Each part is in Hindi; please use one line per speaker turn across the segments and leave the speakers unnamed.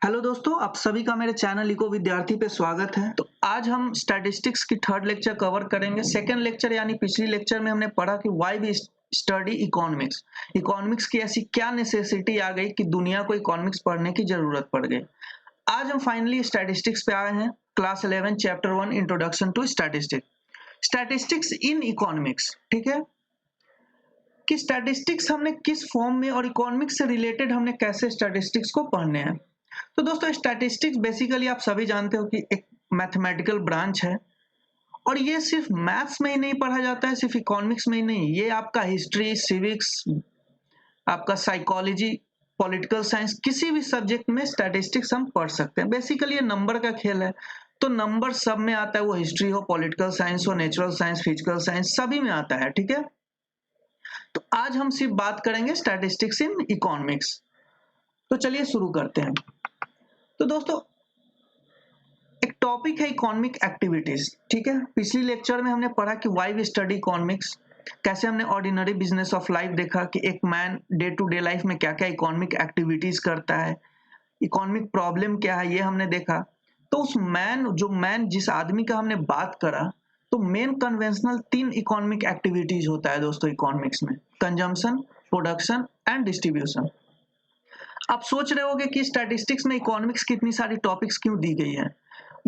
हेलो दोस्तों, आप सभी का मेरे चैनल इको विद्यार्थी पे स्वागत है। तो आज हम स्टैटिस्टिक्स की थर्ड लेक्चर कवर करेंगे। सेकंड लेक्चर यानी पिछली लेक्चर में हमने पढ़ा कि why we study economics. Economics की ऐसी क्या नेसेसिटी आ गई कि दुनिया को इकोनॉमिक्स पढ़ने की जरूरत पड़ गई। आज हम फाइनली स्टैटिस्टिक्स पे आए हैं। Class 11 chapter 1 introduction to statistics. Statistics in economics, ठीक है, कि स्टैटिस्टिक्स हमने किस फॉर्म में और इकोनॉमिक्स से रिलेटेड हमने कैसे स्टैटिस्टिक्स को पढ़ने हैं। तो दोस्तों, स्टैटिस्टिक्स बेसिकली आप सभी जानते हो कि एक मैथमेटिकल ब्रांच है और ये सिर्फ मैथ्स में ही नहीं पढ़ा जाता है, सिर्फ इकोनॉमिक्स में ही नहीं, ये आपका हिस्ट्री, सिविक्स, आपका साइकोलॉजी, पॉलिटिकल साइंस, किसी भी सब्जेक्ट में स्टैटिस्टिक्स हम पढ़ सकते हैं। बेसिकली ये नंबर का खेल है, तो नंबर सब में आता है, वो हिस्ट्री हो, पॉलिटिकल साइंस हो, नेचुरल साइंस, फिजिकल साइंस, सभी में आता है, ठीक है। तो आज हम सिर्फ बात करेंगे स्टैटिस्टिक्स इन इकोनॉमिक्स। तो चलिए शुरू करते हैं। तो दोस्तों, एक टॉपिक है इकोनॉमिक एक्टिविटीज, ठीक है। पिछली लेक्चर में हमने पढ़ा कि व्हाई वी स्टडी इकोनॉमिक्स, कैसे हमने ऑर्डिनरी बिजनेस ऑफ लाइफ देखा कि एक man day to day life में क्या क्या इकोनॉमिक एक्टिविटीज करता है, इकोनॉमिक प्रॉब्लम क्या है, ये हमने देखा। तो उस मैन जिस आदमी का हमने बात करा, तो मेन कन्वेंशनल 3 इकोनॉमिक एक्टिविटीज होता है दोस्तों इकोनॉमिक्स में: कंजम्पशन, प्रोडक्शन एंड डिस्ट्रीब्यूशन। आप सोच रहे होगे कि स्टैटिस्टिक्स में इकोनॉमिक्स की इतनी सारी टॉपिक्स क्यों दी गई है,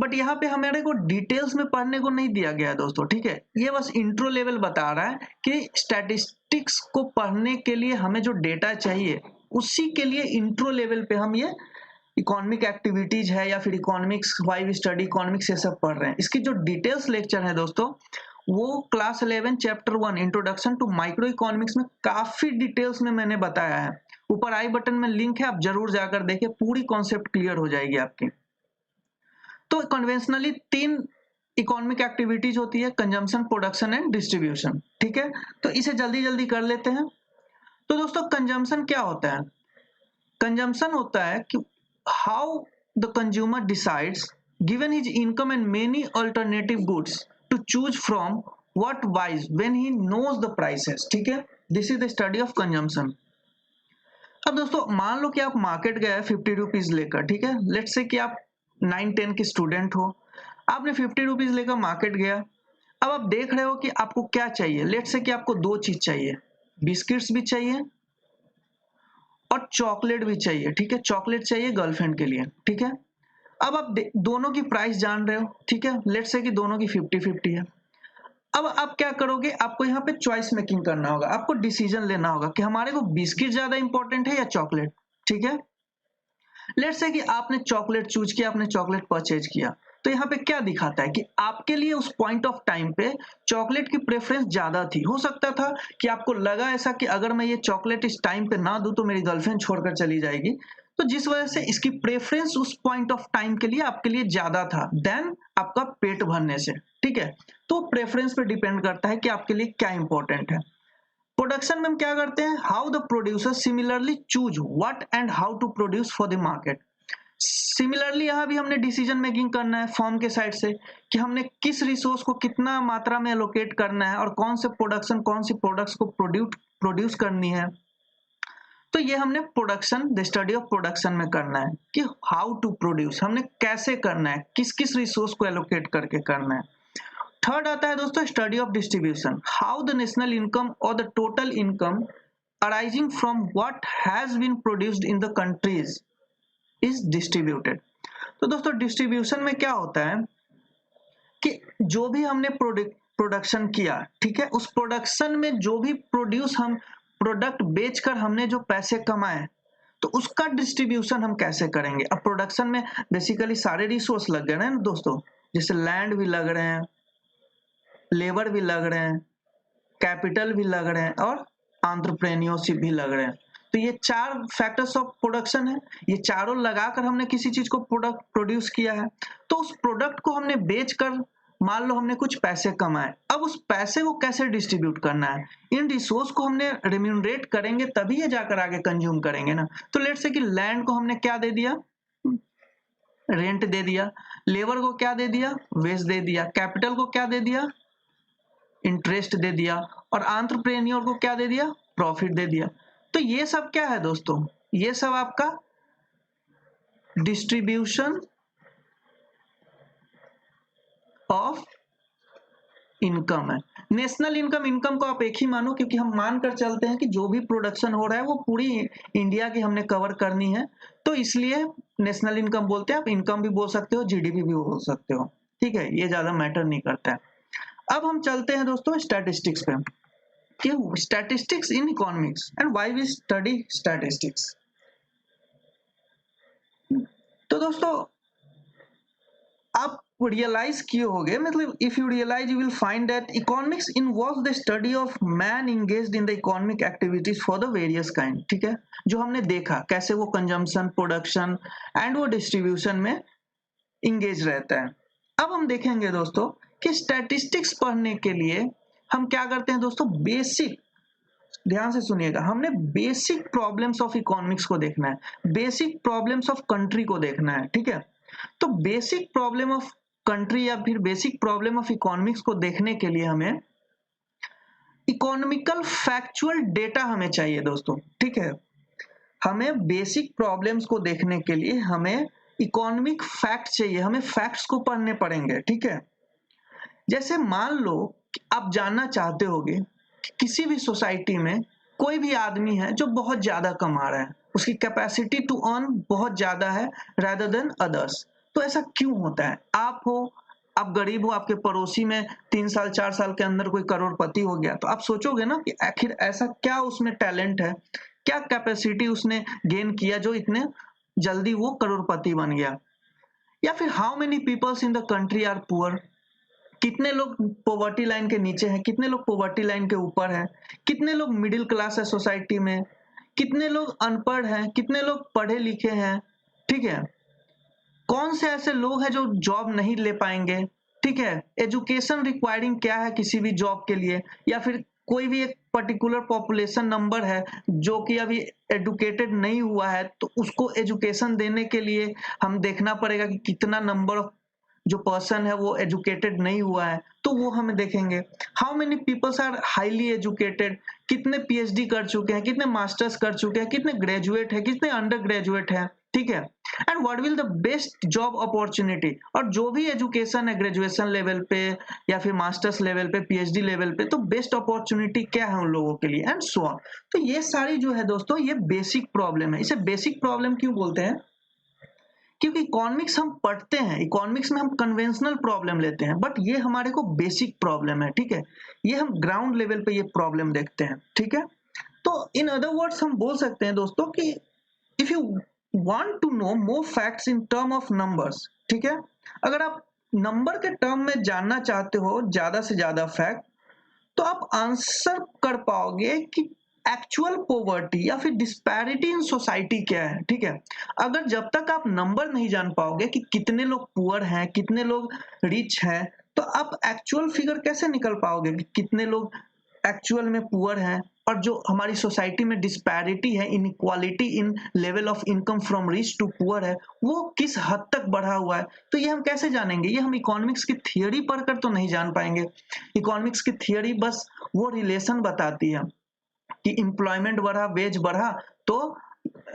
बट यहाँ पे हमारे को डिटेल्स में पढ़ने को नहीं दिया गया है दोस्तों, ठीक है। ये बस इंट्रो लेवल बता रहा है कि स्टैटिस्टिक्स को पढ़ने के लिए हमें जो डेटा चाहिए, उसी के लिए इंट्रो लेवल पे हम ये इकोनॉमिक एक्टिविटीज है या फिर economics, why we study economics, ये सब पढ़ रहे हैं। इसकी जो डिटेल्स लेक्चर है दोस्तों, वो class 11 chapter 1 introduction to micro economics में काफी डिटेल्स में मैंने बताया है। ऊपर आई बटन में लिंक है, आप जरूर जाकर देखें, पूरी कॉन्सेप्ट क्लियर हो जाएगी आपकी। तो कन्वेंशनली 3 इकोनॉमिक एक्टिविटीज होती है: कंजम्पशन, प्रोडक्शन एंड डिस्ट्रीब्यूशन, ठीक है। तो इसे जल्दी जल्दी कर लेते हैं। तो दोस्तों, कंजम्पशन क्या होता है? कंजम्पशन होता है कि how the consumer decides, given his income and many alternative goods, to choose from what buys when he knows the prices, ठीक है। This is the study of consumption. अब दोस्तों, मान लो कि आप मार्केट गए 50 रुपीज लेकर, ठीक है। लेट्स से कि आप 9-10 के स्टूडेंट हो, आपने 50 रुपीज लेकर मार्केट गया। अब आप देख रहे हो कि आपको क्या चाहिए। लेट्स से कि आपको 2 चीज चाहिए, बिस्किट्स भी चाहिए और चॉकलेट भी चाहिए, ठीक है। चॉकलेट चाहिए गर्लफ्रेंड के लिए, ठीक है। अब आप दोनों की प्राइस जान रहे हो, ठीक है। लेट्स से कि दोनों की 50-50 है। अब आप क्या करोगे? आपको यहाँ पे चॉइस मेकिंग करना होगा, आपको डिसीजन लेना होगा कि हमारे को बिस्किट ज्यादा इंपॉर्टेंट है या चॉकलेट, ठीक है। लेट्स से कि आपने चॉकलेट चूज किया, आपने चॉकलेट परचेज किया। तो यहाँ पे क्या दिखाता है कि आपके लिए उस पॉइंट ऑफ टाइम पे चॉकलेट की प्रेफरेंस ज्यादा थी। हो सकता था कि आपको लगा ऐसा कि अगर मैं ये चॉकलेट इस टाइम पे ना दूं तो मेरी गर्लफ्रेंड छोड़कर चली जाएगी, तो जिस वजह से इसकी प्रेफरेंस उस पॉइंट ऑफ टाइम के लिए आपके लिए ज्यादा था देन आपका पेट भरने से, ठीक है। तो प्रेफरेंस पे डिपेंड करता है कि आपके लिए क्या इंपॉर्टेंट है। प्रोडक्शन में हम क्या करते हैं? How the producer similarly choose what and how to produce for the market. Similarly यहाँ भी हमने डिसीजन मेकिंग करना है फॉर्म के साइड से कि हमने किस रिसोर्स को कितना मात्रा में एलोकेट करना है और कौन से प्रोडक्शन, कौन सी प्रोडक्ट्स को प्रोड्यूस करनी है। तो ये हमने production, the study of production में करना है कि हाउ टू प्रोड्यूस, हमने कैसे करना है, किस किस रिसोर्स को एलोकेट करके करना है। थर्ड आता है दोस्तों study of distribution, how the national income और the total income arising from what has been produced in the countries is distributed. तो दोस्तों, डिस्ट्रीब्यूशन में क्या होता है कि जो भी हमने प्रोडक्शन किया, ठीक है, उस प्रोडक्शन में जो भी हम प्रोडक्ट बेचकर हमने जो पैसे कमाए, तो उसका डिस्ट्रीब्यूशन हम कैसे करेंगे। अब प्रोडक्शन में बेसिकली सारे रिसोर्स लग गए ना दोस्तों, जैसे लैंड भी लग रहे हैं, लेबर भी लग रहे हैं, कैपिटल भी लग रहे हैं और एंटरप्रेन्योरशिप भी लग रहे हैं। तो ये 4 फैक्टर्स ऑफ प्रोडक्शन है। ये चारों लगाकर हमने किसी चीज को प्रोडक्ट प्रोड्यूस किया है। तो उस प्रोडक्ट को हमने बेचकर मान लो हमने कुछ पैसे कमाए। अब उस पैसे को कैसे डिस्ट्रीब्यूट करना है, इन रिसोर्स को हमने रेम्यूनरेट करेंगे तभी ये जाकर आगे कंज्यूम करेंगे ना। तो लेट्स से कि लैंड को हमने क्या दे दिया? रेंट दे दिया। लेबर को क्या दे दिया? वेज दे दिया। कैपिटल को क्या दे दिया? इंटरेस्ट दे दिया। और एंटरप्रेन्योर को क्या दे दिया? प्रॉफिट दे दिया। तो ये सब क्या है दोस्तों? ये सब आपका डिस्ट्रीब्यूशन ऑफ इनकम है। नेशनल इनकम, इनकम को आप एक ही मानो, क्योंकि हम मानकर चलते हैं कि जो भी प्रोडक्शन हो रहा है वो पूरी इंडिया की हमने कवर करनी है, तो इसलिए नेशनल इनकम बोलते हैं। आप इनकम भी बोल सकते हो, जीडीपी भी बोल सकते हो, ठीक है, ये ज्यादा मैटर नहीं करता है। अब हम चलते हैं दोस्तों स्टैटिस्टिक्स पे, कि statistics in economics and why we study statistics. तो दोस्तों आप रियलाइज किए होंगे, मतलब if you realise you will find that economics involve the study of man engaged in the economic activities for the various kind, ठीक है, जो हमने देखा कैसे वो कंजम्पशन, प्रोडक्शन एंड वो डिस्ट्रीब्यूशन में इंगेज रहता है। अब हम देखेंगे दोस्तों कि स्टैटिस्टिक्स पढ़ने के लिए हम क्या करते हैं दोस्तों, बेसिक, ध्यान से सुनिएगा, हमने बेसिक प्रॉब्लम्स ऑफ इकोनॉमिक्स को देखना है, बेसिक प्रॉब्लम्स ऑफ कंट्री को देखना है, ठीक है। तो बेसिक प्रॉब्लम ऑफ कंट्री या फिर बेसिक प्रॉब्लम ऑफ इकोनॉमिक्स को देखने के लिए हमें इकोनॉमिकल फैक्चुअल डेटा हमें चाहिए दोस्तों, ठीक है। हमें बेसिक प्रॉब्लम्स को देखने के लिए हमें इकोनॉमिक फैक्ट चाहिए, हमें फैक्ट्स को पढ़ने पड़ेंगे, ठीक है। जैसे मान लो कि आप जानना चाहते होगे कि किसी भी सोसाइटी में कोई भी आदमी है जो बहुत ज्यादा कमा रहा है, उसकी कैपेसिटी टू अर्न बहुत ज्यादा है रादर देन अदर्स। तो ऐसा क्यों होता है? आप हो, आप गरीब हो, आपके पड़ोसी में 3 साल 4 साल के अंदर कोई करोड़पति हो गया, तो आप सोचोगे ना कि आखिर ऐसा क्या उसमें टैलेंट है, क्या कैपेसिटी उसने गेन किया जो इतने जल्दी वो करोड़पति बन गया। या फिर how many peoples in the country are poor, कितने लोग पॉवर्टी लाइन के नीचे हैं, कितने लोग पॉवर्टी लाइन के ऊपर हैं, कितने लोग मिडिल क्लास है सोसाइटी में, कितने लोग अनपढ़ हैं, कितने लोग पढ़े लिखे हैं, ठीक है। कौन से ऐसे लोग हैं जो जॉब नहीं ले पाएंगे, ठीक है। एजुकेशन रिक्वायरिंग क्या है किसी भी जॉब के लिए, या फिर कोई भी एक पर्टिकुलर पॉपुलेशन नंबर है जो कि अभी एजुकेटेड नहीं हुआ है, तो उसको एजुकेशन देने के लिए हम देखना पड़ेगा कि कितना नंबर ऑफ जो पर्सन है वो एजुकेटेड नहीं हुआ है, तो वो हमें देखेंगे। How many peoples are highly educated, कितने पीएचडी कर चुके हैं, कितने मास्टर्स कर चुके हैं, कितने ग्रेजुएट है, कितने अंडर ग्रेजुएट है, ठीक है। And what will the best job opportunity, और जो भी एजुकेशन है ग्रेजुएशन लेवल पे या फिर मास्टर्स लेवल पे, पीएचडी लेवल पे, तो बेस्ट अपॉर्चुनिटी क्या है उन लोगों के लिए, एंड सो ऑन। तो ये सारी जो है दोस्तों ये बेसिक प्रॉब्लम है। इसे बेसिक प्रॉब्लम क्यों बोलते हैं? क्योंकि इकोनॉमिक्स हम पढ़ते हैं, इकोनॉमिक्स में हम कन्वेंशनल प्रॉब्लम लेते हैं, बट ये हमारे को बेसिक प्रॉब्लम है, ठीक है। ये हम ग्राउंड लेवल पे ये प्रॉब्लम देखते हैं, ठीक है। तो इन अदर वर्ड्स हम बोल सकते हैं दोस्तों कि if you want to know more facts in term of numbers, ठीक है, अगर आप नंबर के टर्म में जानना चाहते हो ज्यादा से ज्यादा फैक्ट, तो आप आंसर कर पाओगे कि एक्चुअल पॉवर्टी या फिर डिस्पैरिटी इन सोसाइटी क्या है, ठीक है। अगर जब तक आप नंबर नहीं जान पाओगे कि कितने लोग पुअर हैं, कितने लोग रिच हैं, तो आप एक्चुअल फिगर कैसे निकल पाओगे कि कितने लोग एक्चुअल में पुअर हैं, और जो हमारी सोसाइटी में डिस्पैरिटी है, inequality in level of income from rich to poor है, वो किस हद तक बढ़ा हुआ है, तो ये हम कैसे जानेंगे? ये हम इकोनॉमिक्स की थियोरी पढ़कर तो नहीं जान पाएंगे। इकोनॉमिक्स की थियोरी बस वो रिलेशन बताती है कि एम्प्लॉयमेंट बढ़ा, वेज बढ़ा, तो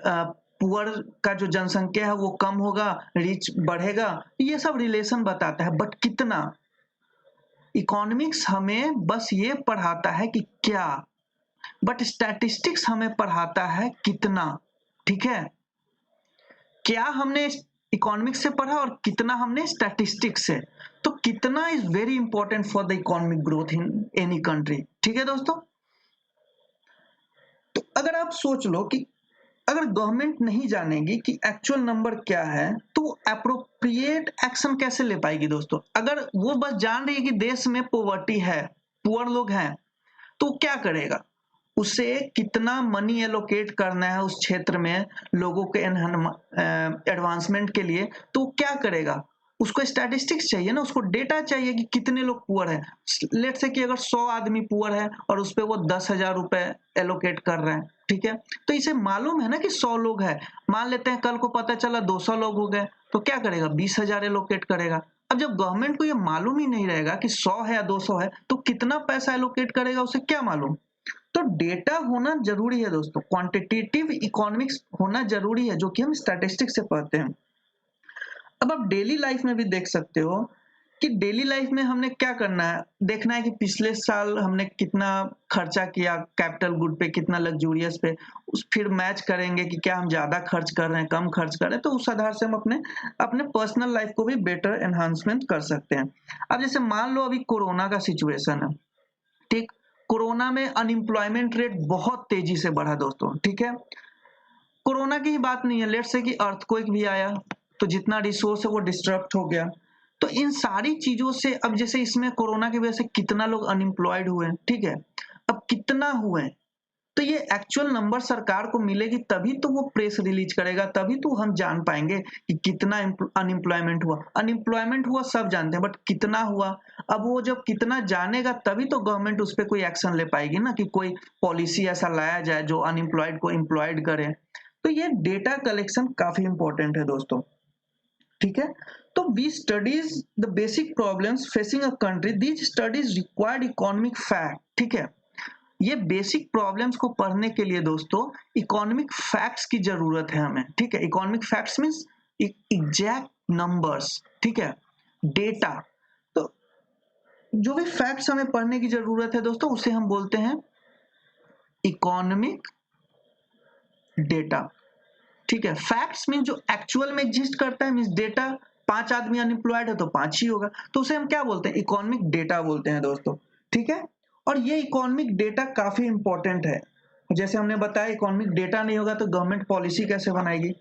पुअर का जो जनसंख्या है वो कम होगा, रिच बढ़ेगा, ये सब रिलेशन बताता है, बट कितना? इकोनॉमिक्स हमें बस ये पढ़ाता है कि क्या, बट स्टैटिस्टिक्स हमें पढ़ाता है कितना, ठीक है। क्या हमने इकोनॉमिक्स से पढ़ा और कितना हमने स्टैटिस्टिक्स से, तो कितना is very important for the economic growth in any country, ठीक है दोस्तों। तो अगर आप सोच लो कि अगर गवर्नमेंट नहीं जानेगी कि एक्चुअल नंबर क्या है, तो अप्रोप्रिएट एक्शन कैसे ले पाएगी दोस्तों? अगर वो बस जान रही है कि देश में पॉवर्टी है, पुअर लोग हैं, तो क्या करेगा? उसे कितना मनी एलोकेट करना है उस क्षेत्र में लोगों के एडवांसमेंट के लिए, तो क्या करेगा? उसको स्टैटिस्टिक्स चाहिए ना, उसको डेटा चाहिए कि कितने लोग पुअर है। लेट से कि अगर 100 आदमी पुअर है और उस पर वो 10,000 रुपए एलोकेट कर रहे हैं, ठीक है, तो इसे मालूम है ना कि 100 लोग है। मान लेते हैं कल को पता चला 200 लोग हो गए, तो क्या करेगा? 20,000 एलोकेट करेगा। अब जब गवर्नमेंट को ये मालूम ही नहीं रहेगा कि 100 है या 200 है, तो कितना पैसा एलोकेट करेगा उसे क्या मालूम? तो डेटा होना जरूरी है दोस्तों, क्वांटिटेटिव इकोनॉमिक्स होना जरूरी है, जो कि हम स्टैटिस्टिक्स से पढ़ते हैं। अब आप डेली लाइफ में भी देख सकते हो कि डेली लाइफ में हमने क्या करना है, देखना है कि पिछले साल हमने कितना खर्चा किया कैपिटल गुड पे, कितना लग्जूरियस पे, उस फिर मैच करेंगे कि क्या हम ज़्यादा खर्च कर रहे हैं, कम खर्च कर रहे हैं, तो उस आधार से हम अपने अपने पर्सनल लाइफ को भी बेटर एनहांसमेंट कर सकते हैं। अब जैसे मान लो अभी कोरोना का सिचुएशन है, ठीक? कोरोना में अनएम्प्लॉयमेंट रेट बहुत तेजी से बढ़ा दोस्तों, ठीक है? कोरोना की ही बात नहीं है, लेट्स से कि अर्थक्वेक भी आया, तो जितना रिसोर्स है वो डिस्टर्ब हो गया। तो इन सारी चीजों से अब जैसे इसमें कोरोना की वजह से कितना लोग अनएम्प्लॉयड हुए, ठीक है? अब कितना हुए, तो ये एक्चुअल नंबर सरकार को मिलेगी तभी तो वो प्रेस रिलीज करेगा, तभी तो हम जान पाएंगे कि कितना अनएम्प्लॉयमेंट हुआ। अनएम्प्लॉयमेंट हुआ सब जानते हैं, बट कितना हुआ, अब वो जब कितना जानेगा तभी तो गवर्नमेंट उस पर कोई एक्शन ले पाएगी ना, कि कोई पॉलिसी ऐसा लाया जाए जो अनएम्प्लॉयड को एम्प्लॉयड करे। तो ये डेटा कलेक्शन काफी इंपॉर्टेंट है दोस्तों, ठीक है? तो we studies the basic problems facing a country, these studies required economic fact, ठीक है? ये बेसिक प्रॉब्लम्स को पढ़ने के लिए दोस्तों इकोनॉमिक फैक्ट्स की जरूरत है हमें, ठीक है? Economic facts means exact numbers, ठीक है? डेटा। तो जो भी फैक्ट्स हमें पढ़ने की जरूरत है दोस्तों, उसे हम बोलते हैं इकोनॉमिक डेटा, ठीक है? फैक्ट्स मीन जो एक्चुअल में एग्जिस्ट करता है, मीन्स डेटा। 5 आदमी अनएम्प्लॉयड है तो 5 ही होगा, तो उसे हम क्या बोलते हैं? इकोनॉमिक डेटा बोलते हैं दोस्तों, ठीक है? और ये इकोनॉमिक डेटा काफी इंपॉर्टेंट है। जैसे हमने बताया इकोनॉमिक डेटा नहीं होगा तो गवर्नमेंट पॉलिसी कैसे बनाएगी।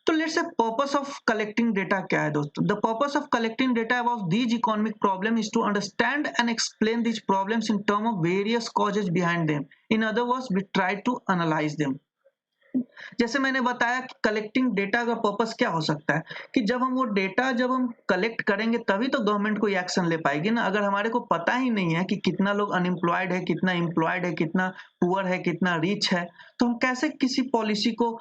तो let's say purpose of collecting data क्या है दोस्तों? The purpose of collecting data about these economic problem is to understand and explain these problems in term of various causes behind them. In other words we try to analyse them. जैसे मैंने बताया कि कलेक्टिंग डेटा का पर्पस क्या हो सकता है, कि जब हम वो डेटा जब हम कलेक्ट करेंगे तभी तो गवर्नमेंट कोई एक्शन ले पाएगी ना। अगर हमारे को पता ही नहीं है कि कितना लोग अनएम्प्लॉयड है, कितना एम्प्लॉयड है, कितना पुअर है, कितना रिच है, तो हम कैसे किसी पॉलिसी को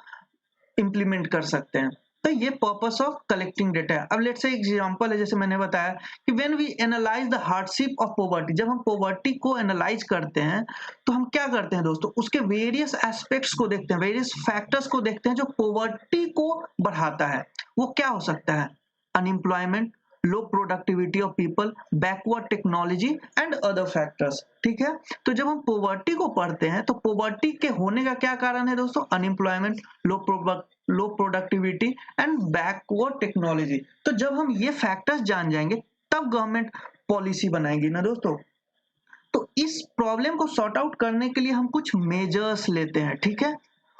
इम्प्लीमेंट कर सकते हैं? तो ये पर्पस ऑफ कलेक्टिंग डेटा है। अब लेट्स से एग्जांपल है, जैसे मैंने बताया कि when we analyse the hardship of poverty, जब हम पॉवर्टी को एनालाइज करते हैं तो हम क्या करते हैं दोस्तों? उसके वेरियस एस्पेक्ट्स को देखते हैं, वेरियस फैक्टर्स को देखते हैं जो पॉवर्टी को बढ़ाता है। वो क्या हो सकता है? Unemployment, low productivity of people, backward technology and other factors, ठीक है? तो जब हम पॉवर्टी को पढ़ते हैं तो पॉवर्टी के होने का क्या कारण है दोस्तों? Unemployment, low productivity and backward technology. तो जब हम ये फैक्टर्स जान जाएंगे तब गवर्नमेंट पॉलिसी बनाएगी ना दोस्तों। तो इस प्रॉब्लम को सॉर्ट आउट करने के लिए हम कुछ मेजर्स लेते हैं, ठीक है?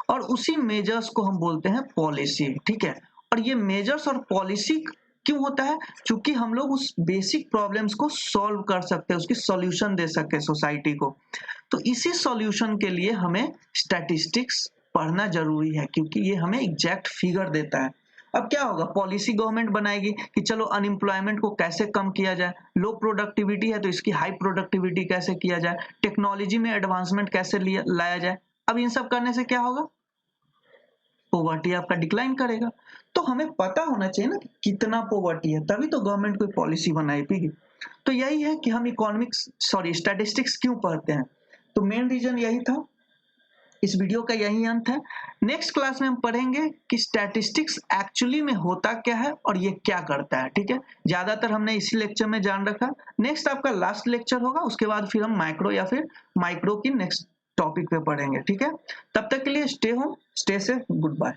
और उसी मेजर्स को हम बोलते हैं पॉलिसी, ठीक है? और ये मेजर्स और पॉलिसी क्यों होता है? क्योंकि हम लोग उस बेसिक प्रॉब्लम्स को सॉल्व कर सकते हैं, उसकी सॉल्यूशन दे सकते हैं सोसाइटी को। तो इसी सॉल्यूशन के लिए हमें स्टैटिस्टिक्स पढ़ना जरूरी है, क्योंकि ये हमें एग्जैक्ट फिगर देता है। अब क्या होगा? पॉलिसी गवर्नमेंट बनाएगी कि चलो अनएम्प्लॉयमेंट को कैसे कम किया जाए, लो प्रोडक्टिविटी है तो इसकी हाई प्रोडक्टिविटी कैसे किया जाए, टेक्नोलॉजी में एडवांसमेंट कैसे लाया जाए। अब इन सब करने से क्या होगा? पॉवर्टी आपका डिक्लाइन करेगा। तो हमें पता होना चाहिए ना कि कितना पॉवर्टी है, तभी तो गवर्नमेंट कोई पॉलिसी बनाएगी। तो यही है कि हम इकोनॉमिक्स स्टैटिस्टिक्स क्यों पढ़ते हैं। तो मेन रीजन यही था। इस वीडियो का यही अंत है। नेक्स्ट क्लास में हम पढ़ेंगे कि स्टैटिस्टिक्स एक्चुअली में होता क्या है और ये क्या करता है, ठीक है? ज्यादातर हमने इसी लेक्चर में जान रखा। नेक्स्ट आपका लास्ट लेक्चर होगा, उसके बाद फिर हम माइक्रो या फिर माइक्रो की नेक्स्ट टॉपिक पे पढ़ेंगे, ठीक है? तब तक के लिए stay home, stay safe, good bye.